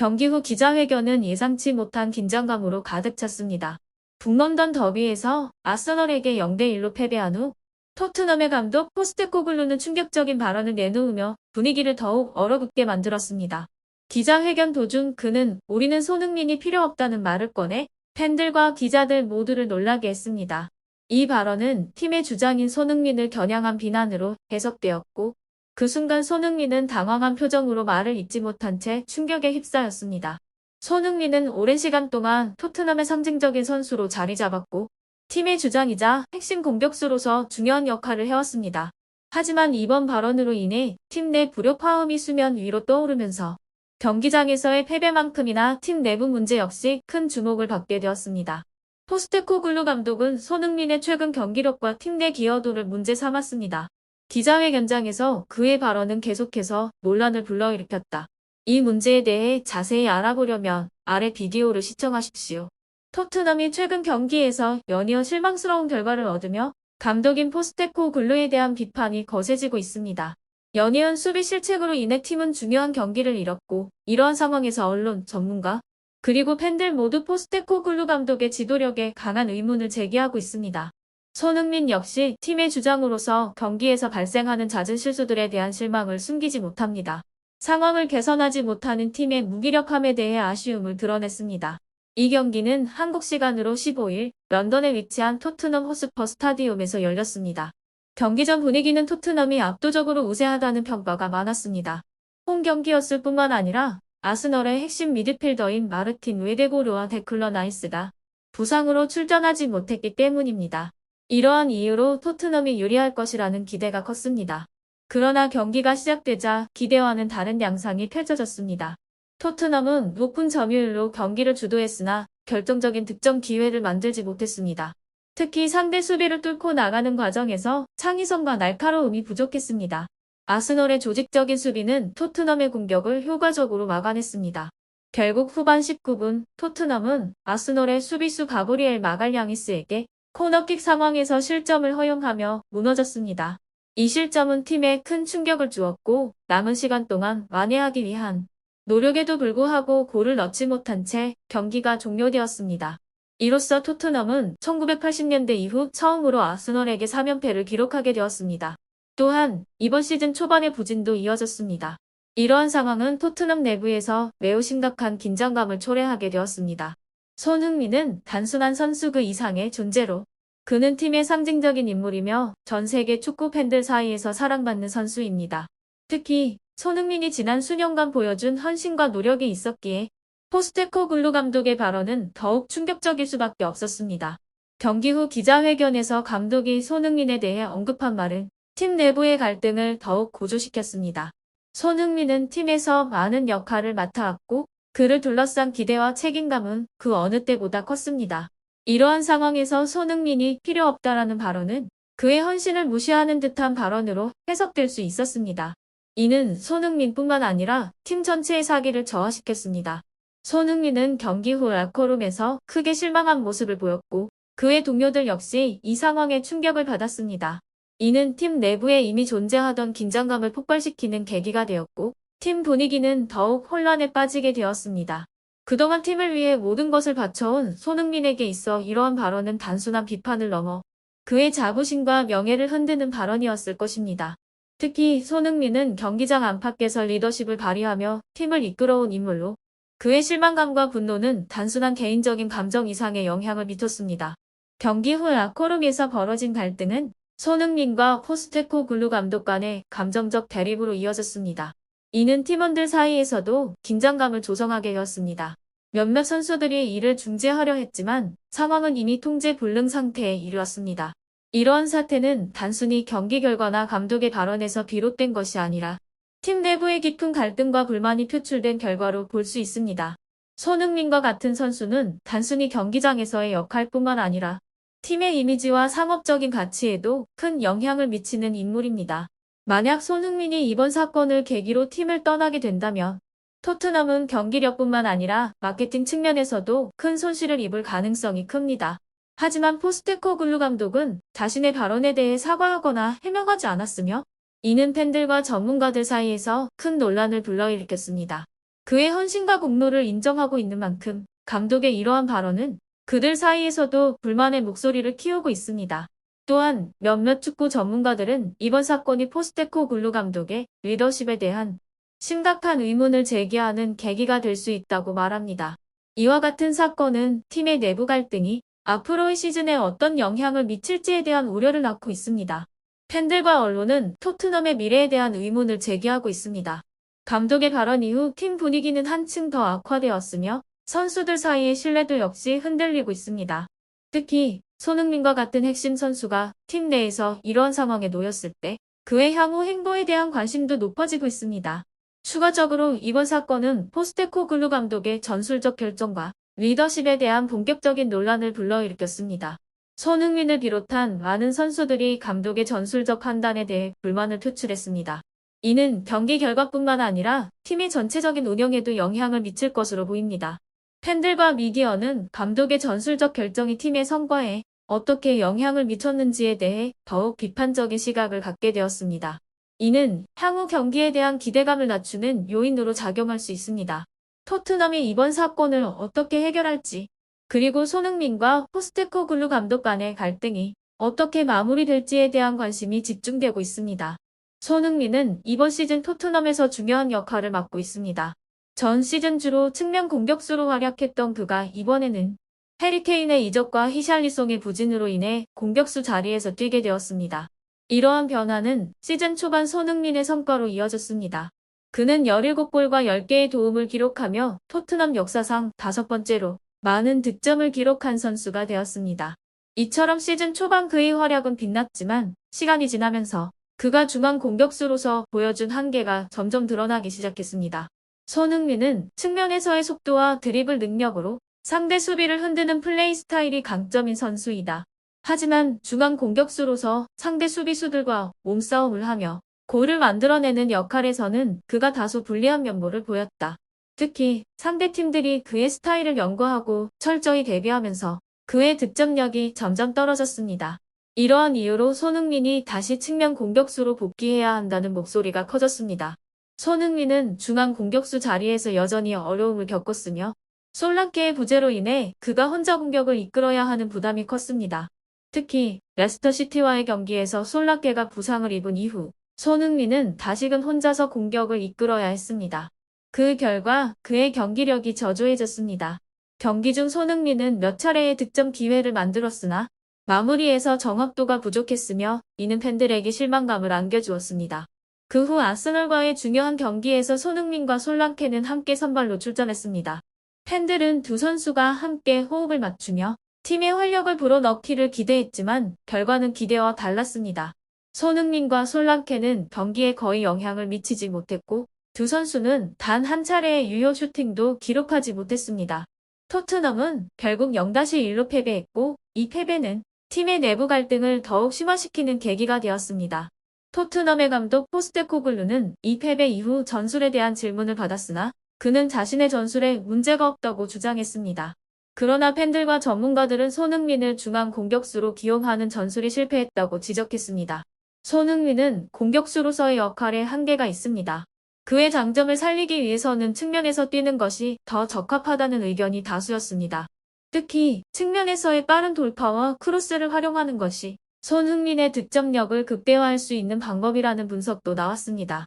경기 후 기자회견은 예상치 못한 긴장감으로 가득 찼습니다. 북런던 더비에서 아스널에게 0대1로 패배한 후 토트넘의 감독 포스테코글루는 충격적인 발언을 내놓으며 분위기를 더욱 얼어붙게 만들었습니다. 기자회견 도중 그는 우리는 손흥민이 필요 없다는 말을 꺼내 팬들과 기자들 모두를 놀라게 했습니다. 이 발언은 팀의 주장인 손흥민을 겨냥한 비난으로 해석되었고 그 순간 손흥민은 당황한 표정으로 말을 잇지 못한 채 충격에 휩싸였습니다. 손흥민은 오랜 시간 동안 토트넘의 상징적인 선수로 자리 잡았고 팀의 주장이자 핵심 공격수로서 중요한 역할을 해왔습니다. 하지만 이번 발언으로 인해 팀 내 불협화음이 수면 위로 떠오르면서 경기장에서의 패배만큼이나 팀 내부 문제 역시 큰 주목을 받게 되었습니다. 포스테코글루 감독은 손흥민의 최근 경기력과 팀 내 기여도를 문제 삼았습니다. 기자회견장에서 그의 발언은 계속해서 논란을 불러일으켰다. 이 문제에 대해 자세히 알아보려면 아래 비디오를 시청하십시오. 토트넘이 최근 경기에서 연이어 실망스러운 결과를 얻으며 감독인 포스테코글루에 대한 비판이 거세지고 있습니다. 연이은 수비 실책으로 인해 팀은 중요한 경기를 잃었고 이러한 상황에서 언론, 전문가, 그리고 팬들 모두 포스테코글루 감독의 지도력에 강한 의문을 제기하고 있습니다. 손흥민 역시 팀의 주장으로서 경기에서 발생하는 잦은 실수들에 대한 실망을 숨기지 못합니다. 상황을 개선하지 못하는 팀의 무기력함에 대해 아쉬움을 드러냈습니다. 이 경기는 한국 시간으로 15일 런던에 위치한 토트넘 호스퍼 스타디움에서 열렸습니다. 경기 전 분위기는 토트넘이 압도적으로 우세하다는 평가가 많았습니다. 홈 경기였을 뿐만 아니라 아스널의 핵심 미드필더인 마르틴 웨데고르와 데클런 라이스가 부상으로 출전하지 못했기 때문입니다. 이러한 이유로 토트넘이 유리할 것이라는 기대가 컸습니다. 그러나 경기가 시작되자 기대와는 다른 양상이 펼쳐졌습니다. 토트넘은 높은 점유율로 경기를 주도했으나 결정적인 득점 기회를 만들지 못했습니다. 특히 상대 수비를 뚫고 나가는 과정에서 창의성과 날카로움이 부족했습니다. 아스널의 조직적인 수비는 토트넘의 공격을 효과적으로 막아냈습니다. 결국 후반 19분 토트넘은 아스널의 수비수 가브리엘 마갈량이스에게 코너킥 상황에서 실점을 허용하며 무너졌습니다. 이 실점은 팀에 큰 충격을 주었고 남은 시간 동안 완회하기 위한 노력에도 불구하고 골을 넣지 못한 채 경기가 종료되었습니다. 이로써 토트넘은 1980년대 이후 처음으로 아스널에게 3연패를 기록하게 되었습니다. 또한 이번 시즌 초반의 부진도 이어졌습니다. 이러한 상황은 토트넘 내부에서 매우 심각한 긴장감을 초래하게 되었습니다. 손흥민은 단순한 선수 그 이상의 존재로 그는 팀의 상징적인 인물이며 전 세계 축구 팬들 사이에서 사랑받는 선수입니다. 특히 손흥민이 지난 수년간 보여준 헌신과 노력이 있었기에 포스테코글루 감독의 발언은 더욱 충격적일 수밖에 없었습니다. 경기 후 기자회견에서 감독이 손흥민에 대해 언급한 말은 팀 내부의 갈등을 더욱 고조시켰습니다. 손흥민은 팀에서 많은 역할을 맡아왔고 그를 둘러싼 기대와 책임감은 그 어느 때보다 컸습니다. 이러한 상황에서 손흥민이 필요 없다라는 발언은 그의 헌신을 무시하는 듯한 발언으로 해석될 수 있었습니다. 이는 손흥민뿐만 아니라 팀 전체의 사기를 저하시켰습니다. 손흥민은 경기 후 라커룸에서 크게 실망한 모습을 보였고 그의 동료들 역시 이 상황에 충격을 받았습니다. 이는 팀 내부에 이미 존재하던 긴장감을 폭발시키는 계기가 되었고 팀 분위기는 더욱 혼란에 빠지게 되었습니다. 그동안 팀을 위해 모든 것을 바쳐온 손흥민에게 있어 이러한 발언은 단순한 비판을 넘어 그의 자부심과 명예를 흔드는 발언이었을 것입니다. 특히 손흥민은 경기장 안팎에서 리더십을 발휘하며 팀을 이끌어온 인물로 그의 실망감과 분노는 단순한 개인적인 감정 이상의 영향을 미쳤습니다. 경기 후 라커룸에서 벌어진 갈등은 손흥민과 포스테코글루 감독 간의 감정적 대립으로 이어졌습니다. 이는 팀원들 사이에서도 긴장감을 조성하게 되었습니다. 몇몇 선수들이 이를 중재하려 했지만 상황은 이미 통제 불능 상태에 이르렀습니다. 이러한 사태는 단순히 경기 결과나 감독의 발언에서 비롯된 것이 아니라 팀 내부의 깊은 갈등과 불만이 표출된 결과로 볼 수 있습니다. 손흥민과 같은 선수는 단순히 경기장에서의 역할뿐만 아니라 팀의 이미지와 상업적인 가치에도 큰 영향을 미치는 인물입니다. 만약 손흥민이 이번 사건을 계기로 팀을 떠나게 된다면 토트넘은 경기력뿐만 아니라 마케팅 측면에서도 큰 손실을 입을 가능성이 큽니다. 하지만 포스테코글루 감독은 자신의 발언에 대해 사과하거나 해명하지 않았으며 이는 팬들과 전문가들 사이에서 큰 논란을 불러일으켰습니다. 그의 헌신과 공로를 인정하고 있는 만큼 감독의 이러한 발언은 그들 사이에서도 불만의 목소리를 키우고 있습니다. 또한 몇몇 축구 전문가들은 이번 사건이 포스테코글루 감독의 리더십에 대한 심각한 의문을 제기하는 계기가 될 수 있다고 말합니다. 이와 같은 사건은 팀의 내부 갈등이 앞으로의 시즌에 어떤 영향을 미칠지에 대한 우려를 낳고 있습니다. 팬들과 언론은 토트넘의 미래에 대한 의문을 제기하고 있습니다. 감독의 발언 이후 팀 분위기는 한층 더 악화되었으며 선수들 사이의 신뢰도 역시 흔들리고 있습니다. 특히 손흥민과 같은 핵심 선수가 팀 내에서 이러한 상황에 놓였을 때 그의 향후 행보에 대한 관심도 높아지고 있습니다. 추가적으로 이번 사건은 포스테코글루 감독의 전술적 결정과 리더십에 대한 본격적인 논란을 불러일으켰습니다. 손흥민을 비롯한 많은 선수들이 감독의 전술적 판단에 대해 불만을 표출했습니다. 이는 경기 결과뿐만 아니라 팀의 전체적인 운영에도 영향을 미칠 것으로 보입니다. 팬들과 미디어는 감독의 전술적 결정이 팀의 성과에 어떻게 영향을 미쳤는지에 대해 더욱 비판적인 시각을 갖게 되었습니다. 이는 향후 경기에 대한 기대감을 낮추는 요인으로 작용할 수 있습니다. 토트넘이 이번 사건을 어떻게 해결할지, 그리고 손흥민과 포스테코글루 감독 간의 갈등이 어떻게 마무리될지에 대한 관심이 집중되고 있습니다. 손흥민은 이번 시즌 토트넘에서 중요한 역할을 맡고 있습니다. 전 시즌 주로 측면 공격수로 활약했던 그가 이번에는 해리 케인의 이적과 히샬리송의 부진으로 인해 공격수 자리에서 뛰게 되었습니다. 이러한 변화는 시즌 초반 손흥민의 성과로 이어졌습니다. 그는 17골과 10개의 도움을 기록하며 토트넘 역사상 5번째로 많은 득점을 기록한 선수가 되었습니다. 이처럼 시즌 초반 그의 활약은 빛났지만 시간이 지나면서 그가 중앙 공격수로서 보여준 한계가 점점 드러나기 시작했습니다. 손흥민은 측면에서의 속도와 드리블 능력으로 상대 수비를 흔드는 플레이 스타일이 강점인 선수이다. 하지만 중앙 공격수로서 상대 수비수들과 몸싸움을 하며 골을 만들어내는 역할에서는 그가 다소 불리한 면모를 보였다. 특히 상대 팀들이 그의 스타일을 연구하고 철저히 대비하면서 그의 득점력이 점점 떨어졌습니다. 이러한 이유로 손흥민이 다시 측면 공격수로 복귀해야 한다는 목소리가 커졌습니다. 손흥민은 중앙 공격수 자리에서 여전히 어려움을 겪었으며 솔랑케의 부재로 인해 그가 혼자 공격을 이끌어야 하는 부담이 컸습니다. 특히 레스터시티와의 경기에서 솔랑케가 부상을 입은 이후 손흥민은 다시금 혼자서 공격을 이끌어야 했습니다. 그 결과 그의 경기력이 저조해졌습니다. 경기 중 손흥민은 몇 차례의 득점 기회를 만들었으나 마무리에서 정확도가 부족했으며 이는 팬들에게 실망감을 안겨주었습니다. 그 후 아스널과의 중요한 경기에서 손흥민과 솔랑케는 함께 선발로 출전했습니다. 팬들은 두 선수가 함께 호흡을 맞추며 팀의 활력을 불어넣기를 기대했지만 결과는 기대와 달랐습니다. 손흥민과 솔랑케는 경기에 거의 영향을 미치지 못했고 두 선수는 단 한 차례의 유효 슈팅도 기록하지 못했습니다. 토트넘은 결국 0-1로 패배했고 이 패배는 팀의 내부 갈등을 더욱 심화시키는 계기가 되었습니다. 토트넘의 감독 포스테코글루는 이 패배 이후 전술에 대한 질문을 받았으나 그는 자신의 전술에 문제가 없다고 주장했습니다. 그러나 팬들과 전문가들은 손흥민을 중앙 공격수로 기용하는 전술이 실패했다고 지적했습니다. 손흥민은 공격수로서의 역할에 한계가 있습니다. 그의 장점을 살리기 위해서는 측면에서 뛰는 것이 더 적합하다는 의견이 다수였습니다. 특히 측면에서의 빠른 돌파와 크로스를 활용하는 것이 손흥민의 득점력을 극대화할 수 있는 방법이라는 분석도 나왔습니다.